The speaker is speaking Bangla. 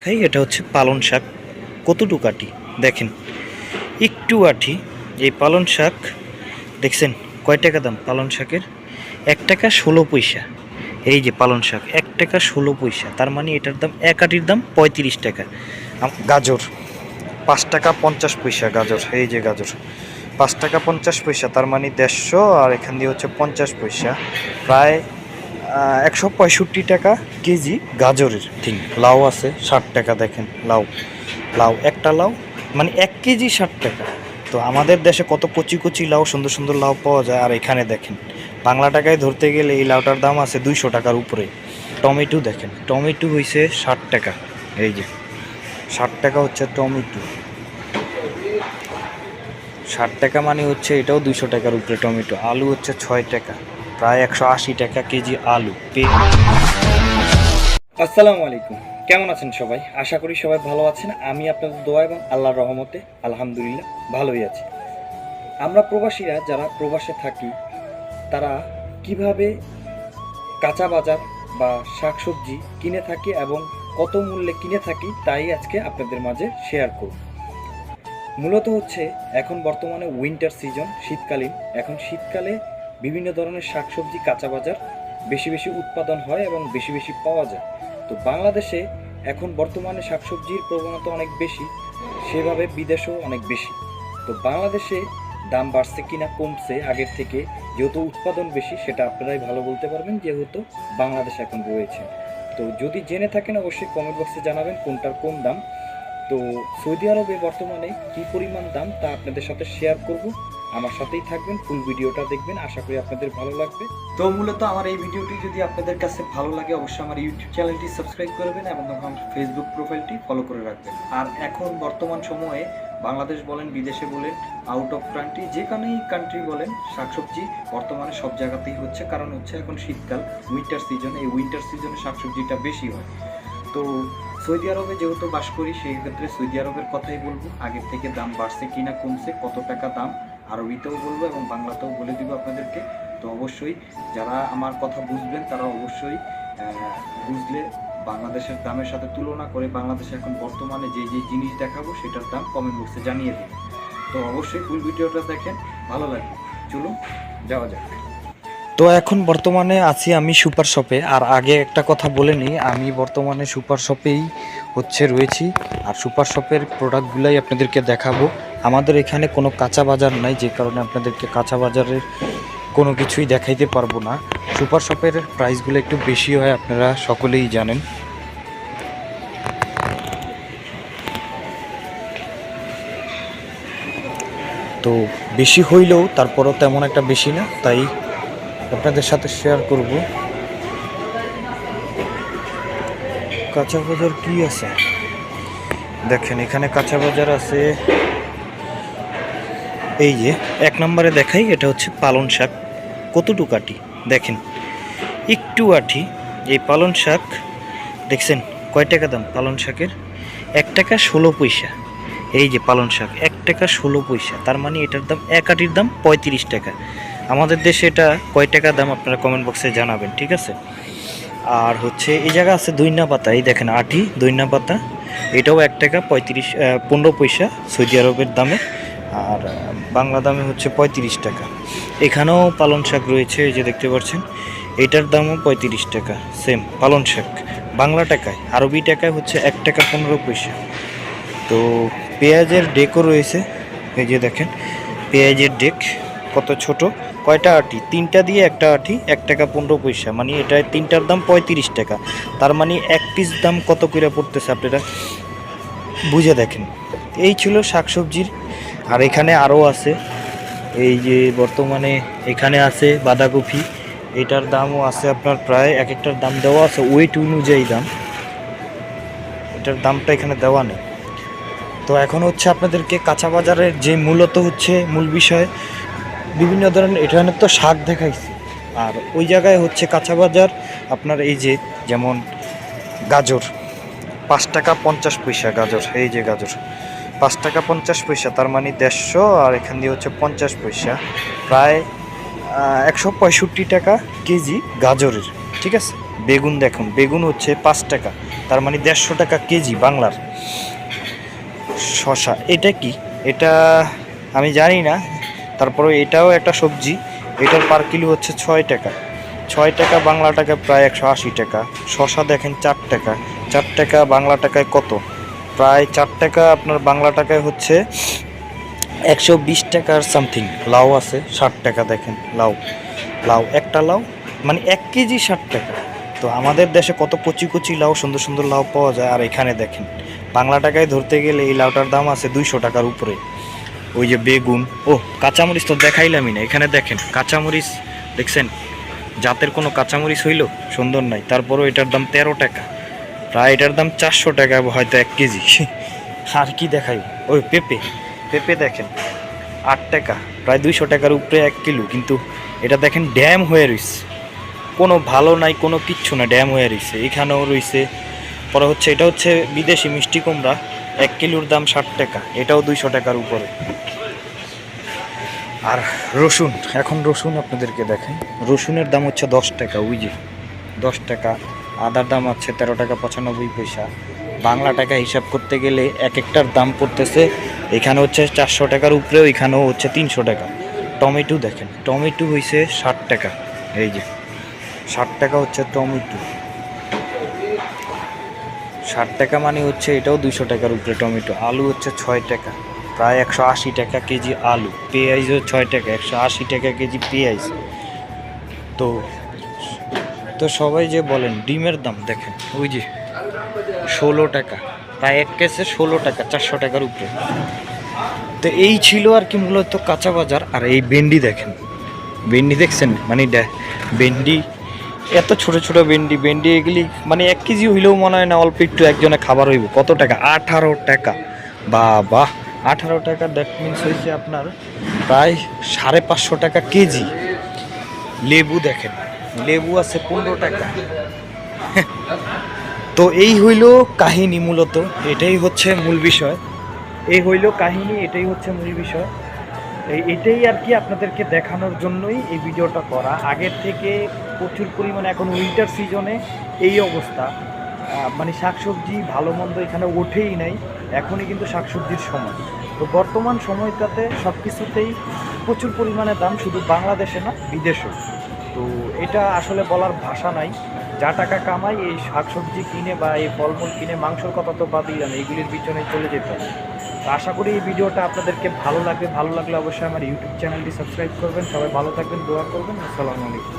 ভাই এটা হচ্ছে পালং শাক। কতটুকু আটি দেখেন, একটু আটি। এই পালং শাক দেখছেন কয় টাকা দাম পালং শাকের? 1 টাকা 16 পয়সা। এই যে পালং শাক 1 টাকা 16 পয়সা, তার মানে এটার দাম এক আটির দাম 35 টাকা। গাজর 5 টাকা 50 পয়সা গাজর, এই যে গাজর 5 টাকা 50 পয়সা, তার মানে 150, আর এখান দিয়ে হচ্ছে 50 পয়সা, প্রায় 165 টাকা কেজি গাজরের। ঠিক লাউ আছে 60 টাকা, দেখেন লাউ, লাউ একটা লাউ মানে 1 কেজি 60 টাকা। তো আমাদের দেশে কত কচি কচি লাউ, সুন্দর সুন্দর লাউ পাওয়া যায়, আর এখানে দেখেন বাংলা টাকায় ধরতে গেলে এই লাউটার দাম আছে 200 টাকার উপরে। টমেটো দেখেন, টমেটো হয়েছে 60 টাকা, এই যে 60 টাকা হচ্ছে টমেটো। 60 টাকা মানে হচ্ছে এটাও 200 টাকার উপরে টমেটো। আলু হচ্ছে 6 টাকা, প্রায় 180 টাকা কেজি আলু। আসসালামু আলাইকুম, কেমন আছেন সবাই? আশা করি সবাই ভালো আছেন। আমি আপনাদের দোয়া এবং আল্লাহর রহমতে আলহামদুলিল্লাহ ভালোই আছি। আমরা প্রবাসীরা যারা প্রবাসে থাকি, তারা কিভাবে কাঁচা বাজার বা শাকসবজি কিনে থাকি এবং কত মূল্যে কিনে থাকি, তাই আজকে আপনাদের মাঝে শেয়ার করব। মূলত হচ্ছে এখন বর্তমানে উইন্টার সিজন, শীতকালীন। এখন শীতকালে বিভিন্ন ধরনের শাকসবজি কাঁচা বাজার বেশি বেশি উৎপাদন হয় এবং বেশি বেশি পাওয়া যায়। তো বাংলাদেশে এখন বর্তমানে শাকসবজির প্রবণতা অনেক বেশি, সেভাবে বিদেশেও অনেক বেশি। তো বাংলাদেশে দাম বাড়ছে কিনা কমছে আগের থেকে, যেহেতু উৎপাদন বেশি সেটা আপনারাই ভালো বলতে পারবেন, যেহেতু বাংলাদেশ এখন রয়েছে। তো যদি জেনে থাকেন অবশ্যই কমেন্ট বক্সে জানাবেন কোনটার কোন দাম। তো সৌদি আরবে বর্তমানে কি পরিমাণ দাম তা আপনাদের সাথে শেয়ার করব। আমার সাথেই থাকবেন, ফুল ভিডিওটা দেখবেন, আশা করি আপনাদের ভালো লাগবে। তো মূলত আমার এই ভিডিওটি যদি আপনাদের কাছে ভালো লাগে, অবশ্যই আমার ইউটিউব চ্যানেলটি সাবস্ক্রাইব করবেন এবং আমার ফেসবুক প্রোফাইলটি ফলো করে রাখবেন। আর এখন বর্তমান সময়ে বাংলাদেশ বলেন, বিদেশে বলেন, আউট অফ কান্ট্রি, যেখানেই কান্ট্রি বলেন, শাকসবজি বর্তমানে সব জায়গাতেই হচ্ছে। কারণ হচ্ছে এখন শীতকাল, উইন্টার সিজন। এই উইন্টার সিজনে শাকসবজিটা বেশি হয়। তো সৌদি আরবে যেহেতু বাস করি, সেই ক্ষেত্রে সৌদি আরবের কথাই বলবো। আগের থেকে দাম বাড়ছে কিনা কমছে, কত টাকা দাম, আরবিতেও বলবো এবং বাংলাতেও বলে দিব আপনাদেরকে। তো অবশ্যই যারা আমার কথা বুঝবেন তারা অবশ্যই বুঝলে বাংলাদেশের দামের সাথে তুলনা করে বাংলাদেশে এখন বর্তমানে যে যে জিনিস দেখাবো সেটার দাম কমেন্ট বক্সে জানিয়ে দিন। তো অবশ্যই ফুল ভিডিওটা দেখেন, ভালো লাগবে। চলুন যাওয়া যাক। তো এখন বর্তমানে আছি আমি সুপার শপে। আর আগে একটা কথা বলে নিই, আমি বর্তমানে সুপার শপেই রয়েছি। আর সুপার শপের প্রোডাক্টগুলাই আপনাদেরকে দেখাবো। আমাদের এখানে কোনো কাঁচা বাজার নাই, যে কারণে আপনাদেরকে কাঁচা বাজারের কোনো কিছুই দেখাইতে পারবো না। সুপার শপের প্রাইসগুলো একটু বেশি হয়, আপনারা সকলেই জানেন। তো বেশি হইলেও তারপরও তেমন একটা বেশি না, তাই আপনাদের সাথে শেয়ার করব। কাঁচা বাজার কি আছে দেখেন, এখানে কাঁচা বাজার আছে। এই যে 1 নম্বরে দেখাই, এটা হচ্ছে পালং শাক। কতটুকু আটি দেখেন, একটু আটি। এই পালং শাক দেখছেন কয় টাকা দাম পালং শাকের? 1 টাকা 16 পয়সা। এই যে পালং শাক 1 টাকা 16 পয়সা, তার মানে এটার দাম এক আটির দাম 35 টাকা। আমাদের দেশে এটা কয় টাকা দাম আপনারা কমেন্ট বক্সে জানাবেন, ঠিক আছে? আর হচ্ছে এই জায়গা আছে দইনা পাতা, এই দেখেন আটি দইনা পাতা, এটাও 1 টাকা 15 পয়সা সৌদি আরবের দামে, আর বাংলা দামে হচ্ছে 35 টাকা। এখানেও পালং শাক রয়েছে, এই যে দেখতে পাচ্ছেন, এটার দামও 35 টাকা। সেম পালং শাক বাংলা টাকায়, আরবি টাকায় হচ্ছে 1 টাকা 15 পয়সা। তো পেঁয়াজের ডেকও রয়েছে, এই যে দেখেন পেঁয়াজের ডেক কত ছোট, কয়টা আটি, 3টা দিয়ে একটা আটি, 1 টাকা 15 পয়সা, মানে এটা 3টার দাম 35 টাকা। তার মানে এক পিস দাম কত করে পড়তেছে আপনারা বুঝে দেখেন। এই ছিল শাকসবজির। আর এখানে আরও আছে, এই যে বর্তমানে এখানে আছে বাঁধাকপি, এটার দামও আছে আপনার প্রায় এক একটার দাম দেওয়া আছে ওয়েট অনুযায়ী দাম, এটার দামটা এখানে দেওয়া নেই। তো এখন হচ্ছে আপনাদেরকে কাঁচা বাজারের যে মূলত হচ্ছে মূল বিষয়, বিভিন্ন ধরনের এখানে তো শাক দেখাইছি, আর ওই জায়গায় হচ্ছে কাঁচা বাজার আপনার এই যে যেমন গাজর 5 টাকা 50 পয়সা গাজর, এই যে গাজর 5 টাকা 50 পয়সা, তার মানে 150, আর এখান দিয়ে হচ্ছে 50 পয়সা, প্রায় 165 টাকা কেজি গাজরের, ঠিক আছে? বেগুন দেখুন, বেগুন হচ্ছে 5 টাকা, তার মানে 150 টাকা কেজি বাংলার শশা। এটা কি? এটা আমি জানি না, তারপরে এটাও একটা সবজি। এটার পার কিলো হচ্ছে 6 টাকা। 6 টাকা বাংলা টাকায় প্রায় 180 টাকা। শশা দেখেন 4 টাকা। 4 টাকা বাংলা টাকায় কত? প্রায় 4 টাকা আপনার বাংলা টাকায় হচ্ছে 120 টাকার সামথিং। লাউ আছে 60 টাকা, দেখেন লাউ, লাউ একটা লাউ মানে 1 কেজি 60 টাকা। তো আমাদের দেশে কত কচি কচি লাউ, সুন্দর সুন্দর লাউ পাওয়া যায়, আর এখানে দেখেন বাংলা টাকায় ধরতে গেলে এই লাউটার দাম আছে 200 টাকার উপরে। ওই যে বেগুন, ও কাঁচামরিচ তো দেখাইলামই না, এখানে দেখেন কাঁচামরিচ দেখছেন, জাতের কোনো কাঁচামরিচ হইল সুন্দর নাই। তারপরও এটার দাম 13 টাকা, প্রায় এটার দাম 400 টাকা হয়তো 1 কেজি। আর কি দেখাই, ওই পেঁপে, পেঁপে দেখেন 8 টাকা, প্রায় 200 টাকার উপরে 1 কিলো। কিন্তু এটা দেখেন ড্যাম হয়ে রয়েছে, কোনো ভালো নাই, কোনো কিচ্ছু না, ড্যাম হয়ে রয়েছে। এখানেও রয়েছে। পরে হচ্ছে এটা হচ্ছে বিদেশি মিষ্টি কুমড়া, 1 কিলোর দাম 60 টাকা, এটাও 200 টাকার উপরে। আর রসুন, এখন রসুন আপনাদেরকে দেখাই, রসুনের দাম হচ্ছে 10 টাকা, ওই যে 10 টাকা। আদার দাম আছে 13 টাকা 95 পয়সা। বাংলা টাকা হিসাব করতে গেলে এক একটার দাম পড়তেছে, এখানে হচ্ছে 400 টাকার উপরে, ওইখানেও হচ্ছে 300 টাকা। টমেটো দেখেন, টমেটো হয়েছে 60 টাকা, এই যে 60 টাকা হচ্ছে টমেটো। 60 টাকা মানে হচ্ছে এটাও 200 টাকার উপরে টমেটো। আলু হচ্ছে 6 টাকা, প্রায় 180 টাকা কেজি আলু। পেঁয়াজও 6 টাকা, 180 টাকা কেজি পেঁয়াজ। তো তো সবাই যে বলেন ডিমের দাম দেখেন, ওই যে 16 টাকা, প্রায় 1 কেসে 16 টাকা, 400 টাকার উপরে। তো এই ছিল আর কি মূলত কাঁচা বাজার। আর এই ভেন্ডি দেখেন, ভেন্ডি দেখছেন মানে ভেন্ডি, এত ছোট ছোট ভেন্ডি, ভেন্ডি এগুলি মানে 1 কেজি হইলেও মনে হয় না, অল্প একটু একজনে খাবার হইব। কত টাকা? 18 টাকা। বাবা, 18 টাকা, দ্যাট মিনস হয়েছে আপনার প্রায় 550 টাকা কেজি। লেবু দেখেন, লেবু আছে 15 টাকা। তো এই হইল কাহিনী, মূলত এটাই হচ্ছে মূল বিষয়। এই হইল কাহিনী, এটাই হচ্ছে মূল বিষয়। এটাই আর কি আপনাদেরকে দেখানোর জন্যই এই ভিডিওটা করা। আগের থেকে প্রচুর পরিমাণে, এখন উইন্টার সিজনে এই অবস্থা, মানে শাকসবজি ভালো মন্দ এখানে ওঠেই নাই। এখনই কিন্তু শাকসবজির সময়। তো বর্তমান সময়টাতে সব কিছুতেই প্রচুর পরিমাণে দাম, শুধু বাংলাদেশে না বিদেশেও। তো এটা আসলে বলার ভাষা নাই। যা টাকা কামাই এই শাকসবজি কিনে বা এই ফলমূল কিনে, মাংসর কথা তো বাদই না, এইগুলির পিছনে চলে যেতে হবে। তো আশা করি এই ভিডিওটা আপনাদেরকে ভালো লাগবে। ভালো লাগলে অবশ্যই আমার ইউটিউব চ্যানেলটি সাবস্ক্রাইব করবেন। সবাই ভালো থাকবেন, দোয়া করবেন। আসসালামু আলাইকুম।